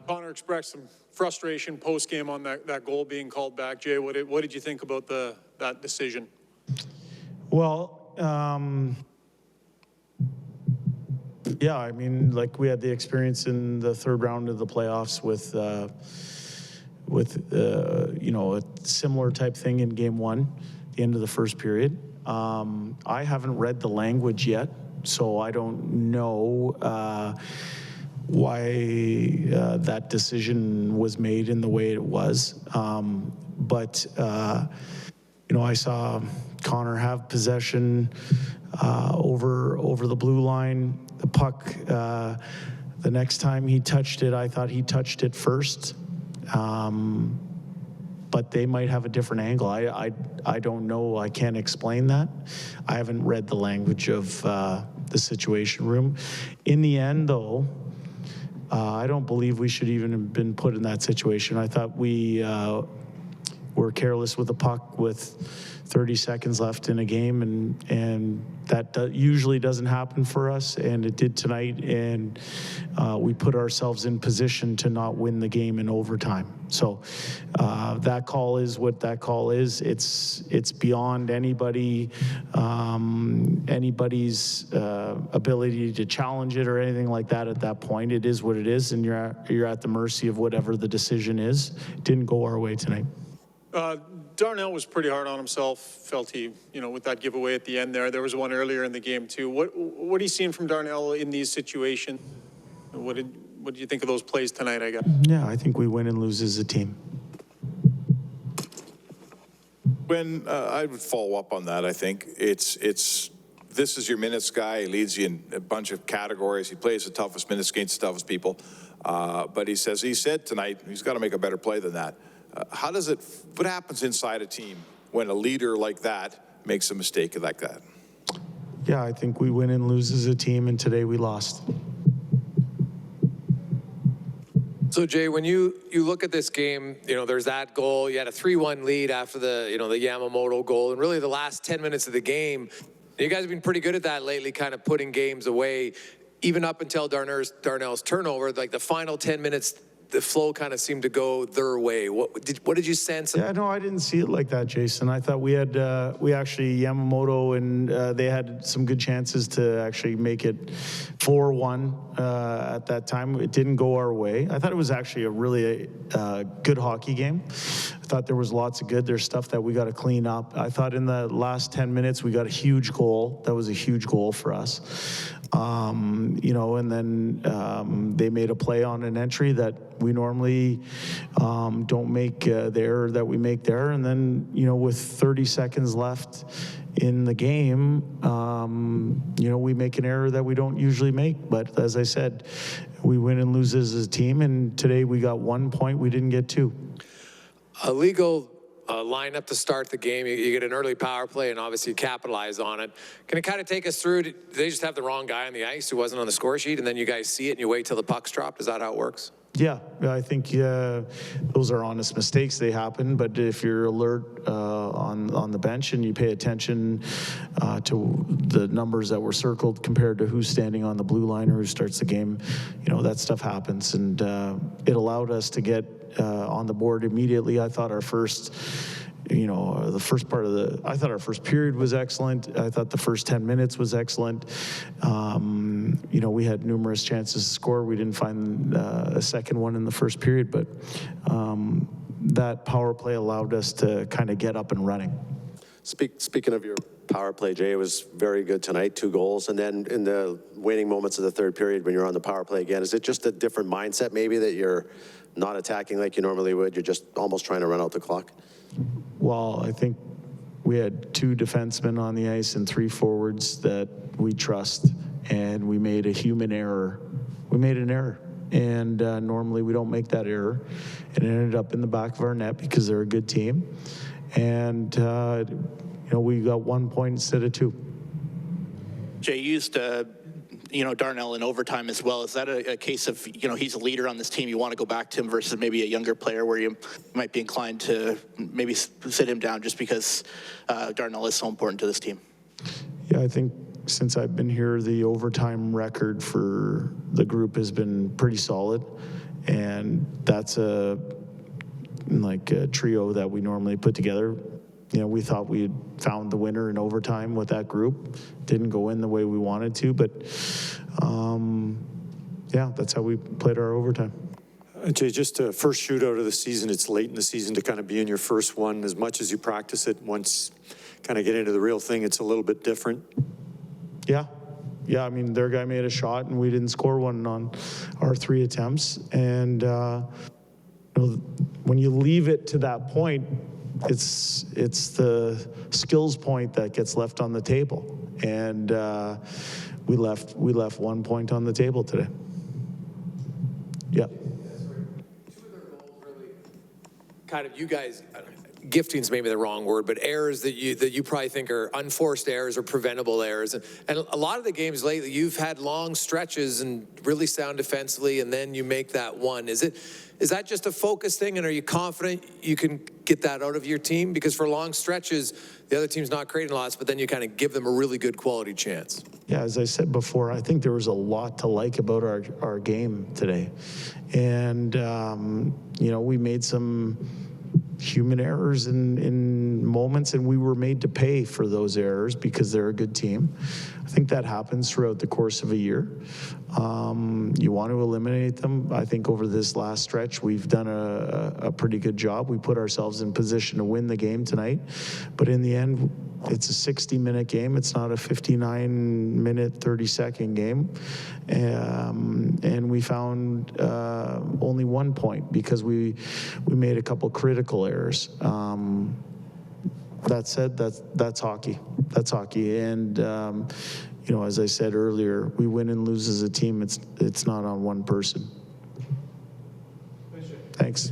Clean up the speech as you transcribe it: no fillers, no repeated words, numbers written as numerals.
Connor expressed some frustration post-game on that goal being called back. Jay, what did you think about that decision? Well, yeah, I mean, like we had the experience in the third round of the playoffs with you know, a similar type thing in game one, the end of the first period. I haven't read the language yet, so I don't know why that decision was made in the way it was. But you know, I saw Connor have possession over the blue line. The puck, the next time he touched it, I thought he touched it first. But they might have a different angle. I don't know. I can't explain that. I haven't read the language of the Situation Room. In the end, though, I don't believe we should even have been put in that situation. I thought we were careless with the puck with 30 seconds left in a game, and that usually doesn't happen for us, and it did tonight, and we put ourselves in position to not win the game in overtime. So that call is what that call is. It's beyond anybody's ability to challenge it or anything like that at that point. It is what it is, and you're at the mercy of whatever the decision is. It didn't go our way tonight. Darnell was pretty hard on himself, felt he, you know, with that giveaway at the end there. There was one earlier in the game too. What are you seeing from Darnell in these situations? What did you think of those plays tonight, I guess? Yeah, I think we win and lose as a team. When I would follow up on that, I think this is your minutes guy. He leads you in a bunch of categories. He plays the toughest minutes against the toughest people. But he said tonight he's got to make a better play than that. What happens inside a team when a leader like that makes a mistake like that? Yeah, I think we win and lose as a team, and today we lost. So Jay, when you look at this game, you know, there's that goal. You had a 3-1 lead after the Yamamoto goal, and really the last 10 minutes of the game, you guys have been pretty good at that lately, kind of putting games away, even up until Darnell's turnover. Like the final 10 minutes, the flow kind of seemed to go their way. What did you sense? Yeah, no, I didn't see it like that, Jason. I thought we actually, Yamamoto and they had some good chances to actually make it 4-1 at that time. It didn't go our way. I thought it was actually a really good hockey game. I thought there was lots of good. There's stuff that we got to clean up. I thought in the last 10 minutes we got a huge goal. That was a huge goal for us. You know, and then they made a play on an entry that we normally don't make the error that we make there. And then, you know, with 30 seconds left in the game, you know, we make an error that we don't usually make. But as I said, we win and lose as a team. And today we got 1 point. We didn't get 2. A legal lineup to start the game. You get an early power play and obviously capitalize on it. Can you kind of take us through? Did they just have the wrong guy on the ice who wasn't on the score sheet, and then you guys see it and you wait till the puck's dropped? Is that how it works? Yeah, I think those are honest mistakes. They happen, but if you're alert on the bench and you pay attention to the numbers that were circled compared to who's standing on the blue line or who starts the game, you know, that stuff happens, and it allowed us to get on the board immediately. I thought our first, you know, I thought our first period was excellent. I thought the first 10 minutes was excellent. You know, we had numerous chances to score. We didn't find a second one in the first period, but that power play allowed us to kind of get up and running. Speaking of your power play, Jay, it was very good tonight, 2 goals. And then in the waning moments of the third period when you're on the power play again, is it just a different mindset maybe that you're not attacking like you normally would? You're just almost trying to run out the clock? Well, I think we had 2 defensemen on the ice and 3 forwards that we trust, and we made a human error. We made an error, and normally we don't make that error. And it ended up in the back of our net because they're a good team. And, you know, we got 1 point instead of 2. Jay, you used you know, Darnell in overtime as well. Is that a case of, you know, he's a leader on this team, you want to go back to him versus maybe a younger player where you might be inclined to maybe sit him down just because Darnell is so important to this team? Yeah, I think since I've been here, the overtime record for the group has been pretty solid. And that's a trio that we normally put together. You know, we thought we had found the winner in overtime with that group. Didn't go in the way we wanted to, but yeah, that's how we played our overtime. Jay, just a first shootout of the season. It's late in the season to kind of be in your first one. As much as you practice it, once kind of get into the real thing, it's a little bit different. Yeah. Yeah, I mean, their guy made a shot, and we didn't score one on our 3 attempts. And you know, when you leave it to that point, it's the skills point that gets left on the table. And we left 1 point on the table today. Yeah. Kind of you guys, gifting's maybe the wrong word, but errors that you probably think are unforced errors or preventable errors. And a lot of the games lately, you've had long stretches and really sound defensively, and then you make that one. Is that just a focus thing, and are you confident you can get that out of your team? Because for long stretches, the other team's not creating lots, but then you kind of give them a really good quality chance. Yeah, as I said before, I think there was a lot to like about our game today. And, you know, we made some human errors in moments, and we were made to pay for those errors because they're a good team. I think that happens throughout the course of a year. You want to eliminate them. I think over this last stretch, we've done a pretty good job. We put ourselves in position to win the game tonight. But in the end, it's a 60-minute game. It's not a 59-minute, 30-second game. And we found only 1 point because we made a couple critical errors. That said, that's hockey. That's hockey. And, you know, as I said earlier, we win and lose as a team. It's not on one person. Thanks.